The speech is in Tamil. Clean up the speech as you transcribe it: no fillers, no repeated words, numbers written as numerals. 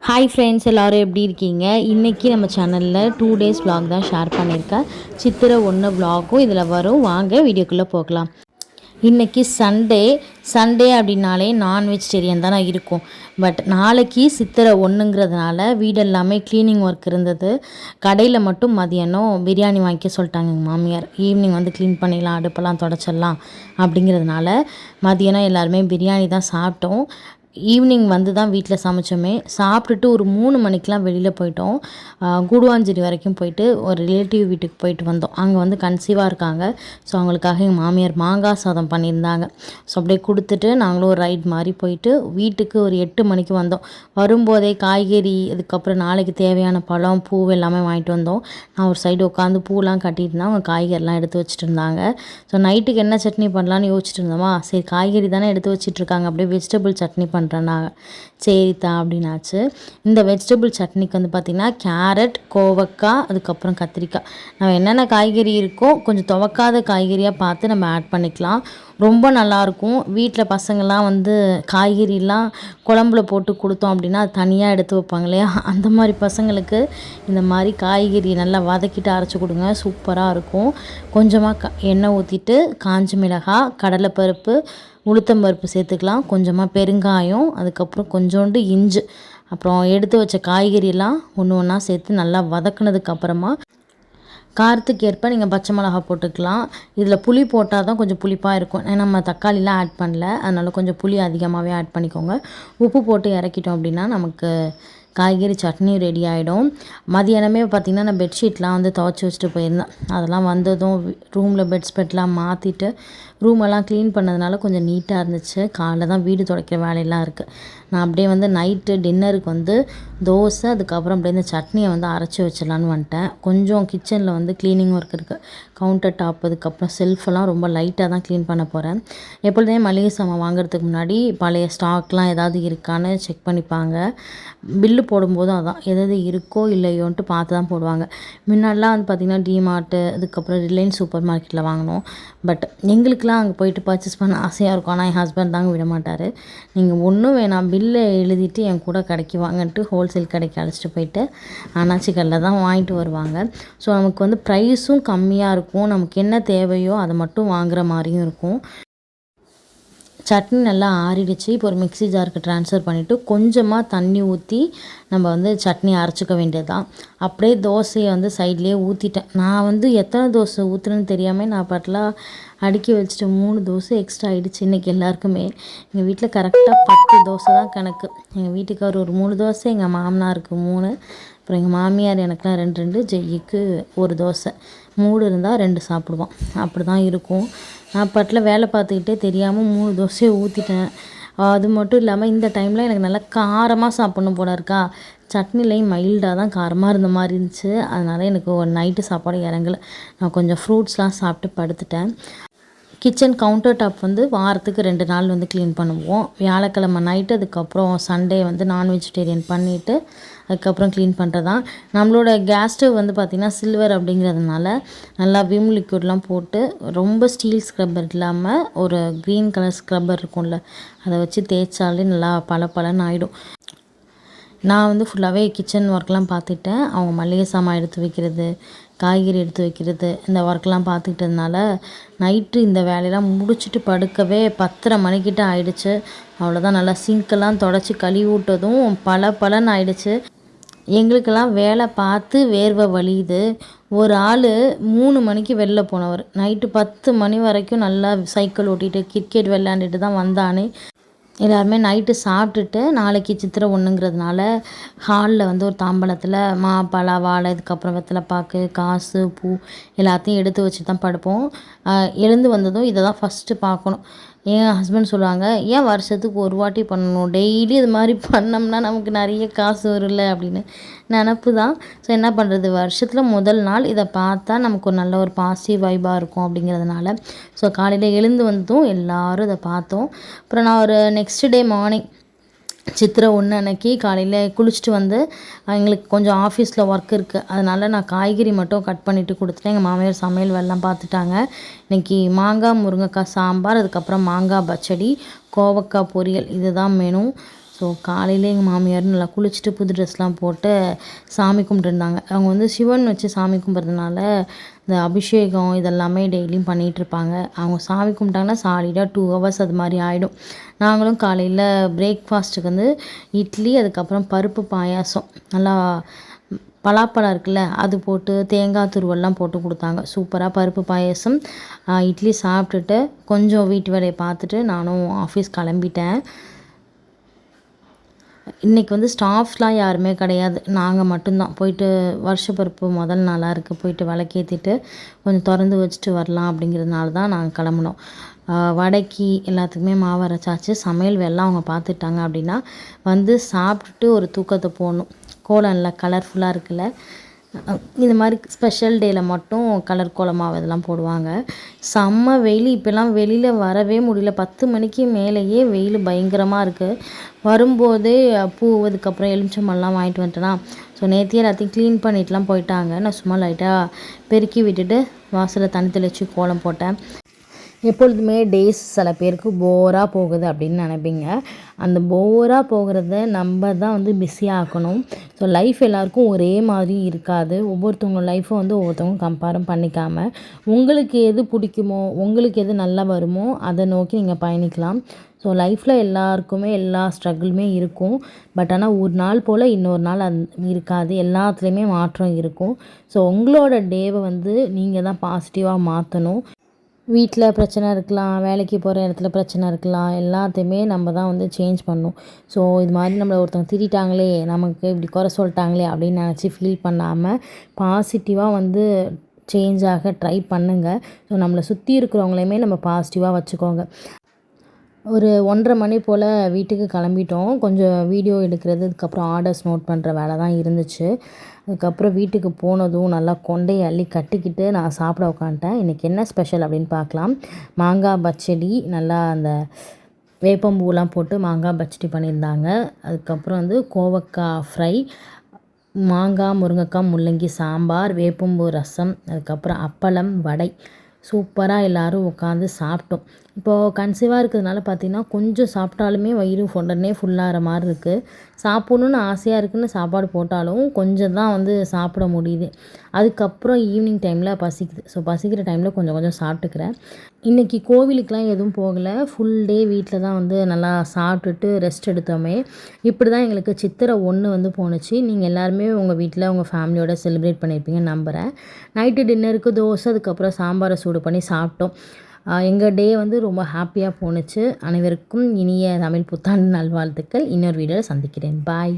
ஹாய் ஃப்ரெண்ட்ஸ், எல்லோரும் எப்படி இருக்கீங்க? இன்றைக்கி நம்ம சேனலில் 2 டேஸ் vlog தான் ஷேர் பண்ணியிருக்கேன். சித்திரை 1 vlogகும் இதில் வரும். வாங்க வீடியோக்குள்ளே போகலாம். இன்றைக்கி சண்டே அப்படின்னாலே நான் வெஜிடேரியன் தானே இருக்கும். பட் நாளைக்கு சித்திரை 1ங்கிறதுனால வீடெல்லாமே க்ளீனிங் ஒர்க் இருந்தது. கடையில் மட்டும் மதியானம் பிரியாணி வாங்கிக்க சொல்லிட்டாங்க எங்கள் மாமியார். ஈவினிங் வந்து க்ளீன் பண்ணிடலாம், அடுப்பெல்லாம் தொடச்சிடலாம் அப்படிங்கிறதுனால மதியானம் எல்லாருமே பிரியாணி தான் சாப்பிட்டோம். ஈவினிங் வந்து தான் வீட்டில் சமைச்சோமே. சாப்பிட்டுட்டு ஒரு 3 மணிக்கெலாம் வெளியில் போயிட்டோம். கூடுவாஞ்சேரி வரைக்கும் போயிட்டு ஒரு ரிலேட்டிவ் வீட்டுக்கு போயிட்டு வந்தோம். அங்கே வந்து கன்சீவாக இருக்காங்க. ஸோ அவங்களுக்காக எங்கள் மாமியார் மாங்காய் சாதம் பண்ணியிருந்தாங்க. ஸோ அப்படியே கொடுத்துட்டு நாங்களும் ஒரு ரைட் மாதிரி போயிட்டு வீட்டுக்கு ஒரு 8 மணிக்கு வந்தோம். வரும்போதே காய்கறி, அதுக்கப்புறம் நாளைக்கு தேவையான பழம், பூ எல்லாமே வாங்கிட்டு வந்தோம். நான் ஒரு சைடு உட்காந்து பூலாம் கட்டிட்டு இருந்தேன். அவங்க காய்கறிலாம் எடுத்து வச்சுட்டு இருந்தாங்க. ஸோ நைட்டுக்கு என்ன சட்னி பண்ணலான்னு யோசிச்சுட்டு இருந்தோமா. சரி, காய்கறி தானே எடுத்து வச்சிட்ருக்காங்க, அப்படியே வெஜிடபிள் சட்னி பண்ணுறேன்னா சரிதா அப்படின்னாச்சு. இந்த வெஜிடபிள் சட்னிக்கு வந்து பார்த்திங்கன்னா கேரட், கோவக்காய், அதுக்கப்புறம் கத்திரிக்காய், நம்ம என்னென்ன காய்கறி இருக்கோ கொஞ்சம் துவக்காத காய்கறியாக பார்த்து நம்ம ஆட் பண்ணிக்கலாம். ரொம்ப நல்லாயிருக்கும். வீட்டில் பசங்கள்லாம் வந்து காய்கறிலாம் குழம்புல போட்டு கொடுத்தோம் அப்படின்னா அது தனியாக எடுத்து வைப்பாங்க இல்லையா, அந்த மாதிரி பசங்களுக்கு இந்த மாதிரி காய்கறி நல்லா வதக்கிட்டு அரைச்சி கொடுங்க, சூப்பராக இருக்கும். கொஞ்சமாக எண்ணெய் ஊற்றிட்டு காஞ்ச மிளகாய், கடலைப்பருப்பு, உளுத்தம்பருப்பு சேர்த்துக்கலாம், கொஞ்சமாக பெருங்காயம், அதுக்கப்புறம் கொஞ்சோண்டு இஞ்சி, அப்புறம் எடுத்து வச்ச காய்கறியெல்லாம் ஒன்று ஒன்றா சேர்த்து நல்லா வதக்குனதுக்கப்புறமா காரத்துக்கு ஏற்ப நீங்கள் பச்சை மிளகா போட்டுக்கலாம். இதில் புளி போட்டால் தான் கொஞ்சம் புளிப்பாக இருக்கும். ஏன்னா நம்ம தக்காளிலாம் ஆட் பண்ணல, அதனால் கொஞ்சம் புளி அதிகமாகவே ஆட் பண்ணிக்கோங்க. உப்பு போட்டு இறக்கிட்டோம் அப்படின்னா நமக்கு காய்கறி சட்னி ரெடி ஆகிடும். மதியானமே பார்த்திங்கன்னா நான் பெட்ஷீட்லாம் வந்து துவைச்சி வச்சுட்டு போயிருந்தேன். அதெல்லாம் வந்ததும் ரூமில் பெட்ஸ்பெட்லாம் மாற்றிட்டு ரூமெல்லாம் க்ளீன் பண்ணதுனால கொஞ்சம் நீட்டாக இருந்துச்சு. காலைல தான் வீடு துடைக்கிற வேலையெல்லாம் இருக்குது. நான் அப்படியே வந்து நைட்டு டின்னருக்கு வந்து தோசை, அதுக்கப்புறம் அப்படியே இந்த சட்னியை வந்து அரைச்சி வச்சிடலான்னு வந்துட்டேன். கொஞ்சம் கிச்சனில் வந்து க்ளீனிங் ஒர்க் இருக்குது. கவுண்டர் டாப், அதுக்கப்புறம் செல்ஃபெல்லாம் ரொம்ப லைட்டாக தான் க்ளீன் பண்ண போகிறேன். எப்பொழுதுமே மளிகை சாமான் வாங்குறதுக்கு முன்னாடி பழைய ஸ்டாக்லாம் ஏதாவது இருக்கான்னு செக் பண்ணிப்பாங்க. பில்லு போடும்போது அதான் எது இருக்கோ இல்லையோன்ட்டு பார்த்து தான் போடுவாங்க. முன்னாடிலாம் வந்து பார்த்திங்கன்னா டிமார்ட்டு, அதுக்கப்புறம் ரிலையன்ஸ் சூப்பர் மார்க்கெட்டில் வாங்கினோம். பட் எங்களுக்கெலாம் அங்கே போயிட்டு பர்ச்சேஸ் பண்ண ஆசையாக இருக்கும். ஆனால் என் ஹஸ்பண்ட் தாங்க விட மாட்டார். நீங்கள் ஒன்றும் வேணாம், பில்லை எழுதிட்டு என் கூட கடைக்கு வாங்கன்ட்டு ஹோல்சேல் கடைக்கு அழைச்சிட்டு போயிட்டு அண்ணாச்சி கடையில் தான் வாங்கிட்டு வருவாங்க. ஸோ நமக்கு வந்து ப்ரைஸும் கம்மியாக இருக்கும். நமக்கு என்ன தேவையோ அதை மட்டும் வாங்குகிற மாதிரியும் இருக்கும். சட்னி நல்லா ஆறிடுச்சு. இப்போ ஒரு மிக்ஸி ஜாருக்கு ட்ரான்ஸ்ஃபர் பண்ணிவிட்டு கொஞ்சமாக தண்ணி ஊற்றி நம்ம வந்து சட்னி அரைச்சிக்க வேண்டியது தான். அப்படியே தோசையை வந்து சைட்லேயே ஊற்றிட்டேன். நான் வந்து எத்தனை தோசை ஊற்றுறேன்னு தெரியாமல் நான் பாட்டெலாம் அடுக்கி வச்சுட்டு 3 தோசை எக்ஸ்ட்ரா ஆகிடுச்சு இன்றைக்கி எல்லாருக்குமே. எங்கள் வீட்டில் கரெக்டாக 10 தோசை தான் கணக்கு. எங்கள் வீட்டுக்கார் ஒரு 3 தோசை, எங்கள் மாமனாருக்கு 3, அப்புறம் எங்கள் மாமியார் எனக்குலாம் 2 ஜெய்யிக்கு 1 தோசை. 3 இருந்தால் 2 சாப்பிடுவோம். அப்படி தான் இருக்கும். நான் பாட்டில் வேலை பார்த்துக்கிட்டே தெரியாமல் 3 தோசையை ஊற்றிட்டேன். அது மட்டும் இல்லாமல் இந்த டைமில் எனக்கு நல்லா காரமாக சாப்பிட்ணும் போல இருக்கா. சட்னிலையும் மைல்டாக தான் காரமாக இருந்த மாதிரி இருந்துச்சு. அதனால் எனக்கு ஒரு நைட்டு சாப்பாடு இறங்கலை. நான் கொஞ்சம் ஃப்ரூட்ஸ்லாம் சாப்பிட்டு படுத்துட்டேன். கிச்சன் கவுண்டர் டாப் வந்து வாரத்துக்கு 2 நாள் வந்து க்ளீன் பண்ணுவோம். வியாழக்கிழமை நைட்டு, அதுக்கப்புறம் சண்டே வந்து நான் வெஜிடேரியன் பண்ணிவிட்டு அதுக்கப்புறம் க்ளீன் பண்ணுறது தான். நம்மளோட கேஸ் ஸ்டவ் வந்து பார்த்திங்கன்னா சில்வர் அப்படிங்கிறதுனால நல்லா விம் லிக்விட்லாம் போட்டு ரொம்ப ஸ்டீல் ஸ்க்ரப்பர் இல்லாமல் ஒரு க்ரீன் கலர் ஸ்க்ரப்பர் இருக்கும்ல, அதை வச்சு தேய்ச்சாலே நல்லா பளபளன்னு ஆகிடும். நான் வந்து ஃபுல்லாகவே கிச்சன் ஒர்க்லாம் பார்த்துட்டேன். அவங்க மளிகை சாமான் எடுத்து வைக்கிறது, காய்கறி எடுத்து வைக்கிறது, இந்த ஒர்க்லாம் பார்த்துக்கிட்டதுனால நைட்டு இந்த வேலையெல்லாம் முடிச்சுட்டு படுக்கவே 10:30 மணிக்கிட்ட ஆயிடுச்சு. அவ்வளோதான். நல்லா சிங்க்கெல்லாம் தொடச்சி கழுவி விட்டதும் பளபளன்னு ஆயிடுச்சு. எங்களுக்கெல்லாம் வேலை பார்த்து வேர்வை வலியுது. ஒரு ஆள் 3 மணிக்கு வெளில போனவர் நைட்டு 10 மணி வரைக்கும் நல்லா சைக்கிள் ஓட்டிகிட்டு கிரிக்கெட் விளையாண்டுட்டு தான் வந்தானே. எல்லாருமே நைட்டு சாப்பிட்டுட்டு நாளைக்கு சித்திரை 1ங்கிறதுனால ஹாலில் வந்து ஒரு தாம்பலத்தில் பலா, வாழை, இதுக்கப்புறம் வெத்தலைப்பாக்கு, காசு, பூ எல்லாத்தையும் எடுத்து வச்சு தான் படுப்போம். எழுந்து வந்ததும் இதை தான் ஃபஸ்ட்டு பார்க்கணும். என் ஹஸ்பண்ட் சொல்லுவாங்க, ஏன் வருஷத்துக்கு ஒரு வாட்டி பண்ணணும், டெய்லி இது மாதிரி பண்ணோம்னா நமக்கு நிறைய காசு வரும்ல அப்படின்னு. நினப்பு தான். ஸோ என்ன பண்ணுறது, வருஷத்தில் முதல் நாள் இதை பார்த்தா நமக்கு ஒரு நல்ல ஒரு பாசிட்டிவ் வைபாக இருக்கும் அப்படிங்கிறதுனால ஸோ காலையில் எழுந்து வந்ததும் எல்லோரும் இதை பார்த்தோம். அப்புறம் நான் ஒரு நெக்ஸ்ட் டே மார்னிங் சித்திரை 1 அன்னைக்கு காலையில் குளிச்சுட்டு வந்து எங்களுக்கு கொஞ்சம் ஆஃபீஸில் ஒர்க் இருக்குது. அதனால் நான் காய்கறி மட்டும் கட் பண்ணிவிட்டு கொடுத்துட்டேன். எங்கள் மாமியார் சமையல் வேலைலாம் பார்த்துட்டாங்க. இன்றைக்கி மாங்காய் முருங்கைக்காய் சாம்பார், அதுக்கப்புறம் மாங்காய் பச்சடி, கோவக்காய் பொரியல், இதுதான் மெனு. ஸோ காலையிலே எங்கள் மாமியார் நல்லா குளிச்சுட்டு புது ட்ரெஸ்லாம் போட்டு சாமி கும்பிட்டுருந்தாங்க. அவங்க வந்து சிவன் வச்சு சாமி கும்பிட்றதுனால இந்த அபிஷேகம் இதெல்லாமே டெய்லியும் பண்ணிகிட்ருப்பாங்க. அவங்க சாமி கும்பிட்டாங்கன்னா சாலிடாக 2 ஹவர்ஸ் அது மாதிரி ஆகிடும். நாங்களும் காலையில் பிரேக்ஃபாஸ்ட்டுக்கு வந்து இட்லி, அதுக்கப்புறம் பருப்பு பாயாசம், நல்லா பலாப்பழம் இருக்குல்ல அது போட்டு தேங்காய் துருவெல்லாம் போட்டு கொடுத்தாங்க. சூப்பராக பருப்பு பாயாசம், இட்லி சாப்பிட்டுட்டு கொஞ்சம் வீட்டு வேலையை பார்த்துட்டு நானும் ஆஃபீஸ் கிளம்பிட்டேன். இன்றைக்கி வந்து ஸ்டாஃப்ஸ்லாம் யாருமே கிடையாது, நாங்கள் மட்டும்தான். போயிட்டு வருஷப்பிறப்பு முதல் நாளாக இருக்குது, போயிட்டு விளக்கேற்றிட்டு கொஞ்சம் திறந்து வச்சுட்டு வரலாம் அப்படிங்கிறதுனால தான் நாங்கள் கிளம்புனோம். வடைக்கு எல்லாத்துக்குமே மாவு அரைச்சாச்சு. சமையல் வேலைலாம் அவங்க பார்த்துட்டாங்க அப்படின்னா வந்து சாப்பிட்டுட்டு ஒரு தூக்கத்தை போடணும். கோலம் நல்லா கலர்ஃபுல்லாக இருக்குல்ல, இந்த மாதிரி ஸ்பெஷல் டேயில் மட்டும் கலர் கோலமாவு இதெல்லாம் போடுவாங்க. செம்ம வெயில், இப்போலாம் வெளியில் வரவே முடியல. 10 மணிக்கு மேலேயே வெயில் பயங்கரமாக இருக்குது. வரும்போதே பூ, அதுக்கப்புறம் எலுமிச்சம்பழம்லாம் வாங்கிட்டு வந்துட்டேனா, ஸோ நேற்றே எல்லாத்தையும் க்ளீன் பண்ணிட்டுலாம் போயிட்டாங்க. நான் சும்மா லைட்டாக பெருக்கி விட்டுட்டு வாசலில் தண்ணி தெளித்து கோலம் போட்டேன். எப்பொழுதுமே டேஸ் சில பேருக்கு போராக போகுது அப்படின்னு நினைப்பீங்க. அந்த போராக போகிறத நம்ம தான் வந்து பிஸியாக ஆக்கணும். ஸோ லைஃப் எல்லாருக்கும் ஒரே மாதிரி இருக்காது. ஒவ்வொருத்தவங்க லைஃப்பை வந்து ஒவ்வொருத்தவங்க கம்பேரும் பண்ணிக்காமல் உங்களுக்கு எது பிடிக்குமோ, உங்களுக்கு எது நல்லா வருமோ அதை நோக்கி நீங்கள் பயணிக்கலாம். ஸோ லைஃப்பில் எல்லாருக்குமே எல்லா ஸ்ட்ரகிளுமே இருக்கும். பட் ஆனால் ஒரு நாள் போல் இன்னொரு நாள் இருக்காது. எல்லாத்துலேயுமே மாற்றம் இருக்கும். ஸோ உங்களோட டேவை வந்து நீங்கள் தான் பாசிட்டிவாக மாற்றணும். வீட்டில் பிரச்சனை இருக்கலாம், வேலைக்கு போகிற இடத்துல பிரச்சனை இருக்கலாம், எல்லாத்தையுமே நம்ம தான் வந்து சேஞ்ச் பண்ணணும். ஸோ இது மாதிரி நம்மளை ஒருத்தவங்க திட்டாங்களே, நமக்கு இப்படி குறை சொல்லிட்டாங்களே அப்படின்னு நினச்சி ஃபீல் பண்ணாமல் பாசிட்டிவாக வந்து சேஞ்ச் ஆக ட்ரை பண்ணுங்கள். ஸோ நம்மளை சுற்றி இருக்கிறவங்களையுமே நம்ம பாசிட்டிவாக வச்சுக்கோங்க. ஒரு 1:30 மணி போல் வீட்டுக்கு கிளம்பிட்டோம். கொஞ்சம் வீடியோ எடுக்கிறது, அதுக்கப்புறம் ஆர்டர்ஸ் நோட் பண்ணுற வேலை தான் இருந்துச்சு. அதுக்கப்புறம் வீட்டுக்கு போனதும் நல்லா கொண்டையை அள்ளி கட்டிக்கிட்டு நான் சாப்பிட உட்காந்துட்டேன். இன்றைக்கி என்ன ஸ்பெஷல் அப்படின்னு பார்க்கலாம். மாங்காய் பச்சடி, நல்லா அந்த வேப்பம்பூலாம் போட்டு மாங்காய் பச்சடி பண்ணியிருந்தாங்க. அதுக்கப்புறம் வந்து கோவக்காய் ஃப்ரை, மாங்காய், முருங்கைக்காய், முள்ளங்கி சாம்பார், வேப்பம்பூ ரசம், அதுக்கப்புறம் அப்பளம், வடை. சூப்பராக எல்லோரும் உட்காந்து சாப்பிட்டோம். இப்போது கன்சீவாக இருக்கிறதுனால பார்த்திங்கன்னா கொஞ்சம் சாப்பிட்டாலுமே வயிறு உடனே ஃபுல்லாகிற மாதிரி இருக்குது. சாப்பிட்ணுன்னு ஆசையாக இருக்குதுன்னு சாப்பாடு போட்டாலும் கொஞ்சம் தான் வந்து சாப்பிட முடியுது. அதுக்கப்புறம் ஈவினிங் டைமில் பசிக்குது. ஸோ பசிக்கிற டைமில் கொஞ்சம் கொஞ்சம் சாப்பிட்டுக்கிறேன். இன்றைக்கி கோவிலுக்கெலாம் எதுவும் போகலை, ஃபுல் டே வீட்டில் தான் வந்து நல்லா சாப்பிட்டுட்டு ரெஸ்ட் எடுத்தோமே. இப்படி தான் எங்களுக்கு சித்திரை 1 வந்து போணுச்சு. நீங்கள் எல்லாருமே உங்கள் வீட்டில் உங்கள் ஃபேமிலியோட செலிப்ரேட் பண்ணியிருப்பீங்கன்னு நம்புகிறேன். நைட்டு டின்னருக்கு தோசை, அதுக்கப்புறம் சாம்பாரை சூடு பண்ணி சாப்பிட்டோம். எங்கள் டே வந்து ரொம்ப ஹாப்பியாக போணுச்சு. அனைவருக்கும் இனிய தமிழ் புத்தாண்டு நல்வாழ்த்துக்கள். இன்னொரு வீடியோவில் சந்திக்கிறேன். பாய்.